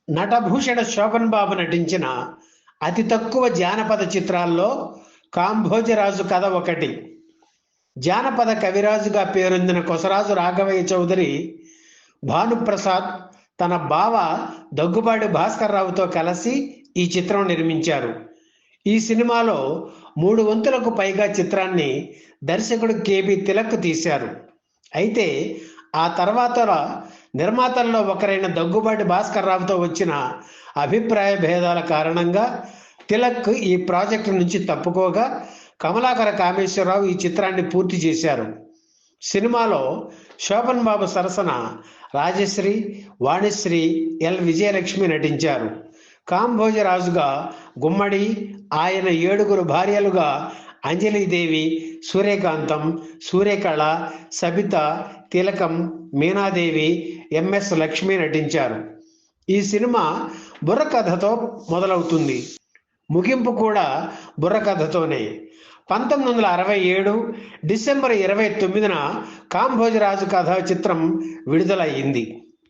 నటభూషణ శోభన్ బాబు నటించిన అతి తక్కువ జానపద చిత్రాల్లో కాంభోజరాజు కథ ఒకటి. జానపద కవిరాజుగా పేరొందిన కొసరాజు రాఘవయ్య చౌదరి భానుప్రసాద్ తన బావ దగ్గుబాటి భాస్కర్రావుతో కలిసి ఈ చిత్రం నిర్మించారు. ఈ సినిమాలో 3 వంతులకు పైగా చిత్రాన్ని దర్శకుడు కేబి తిలక్ తీశారు. అయితే ఆ తర్వాత నిర్మాతల్లో ఒకరైన దగ్గుబాటి భాస్కర్రావుతో వచ్చిన అభిప్రాయ భేదాల కారణంగా తిలక్ ఈ ప్రాజెక్టు నుంచి తప్పుకోగా కమలాకర కామేశ్వరరావు ఈ చిత్రాన్ని పూర్తి చేశారు. సినిమాలో శోభన్ బాబు సరసన రాజశ్రీ, వాణిశ్రీ, ఎల్ విజయలక్ష్మి నటించారు. కాంభోజరాజుగా గుమ్మడి, ఆయన 7 భార్యలుగా అంజలీదేవి, సూర్యకాంతం, సూర్యకళ, సబిత, తిలకం, మీనాదేవి, ఎంఎస్ లక్ష్మి నటించారు. ఈ సినిమా బుర్రకథతో మొదలవుతుంది. ముగింపు కూడా బుర్రకథతోనే. 1967 డిసెంబర్ 29న కాంభోజరాజు కథ చిత్రం విడుదలయ్యింది.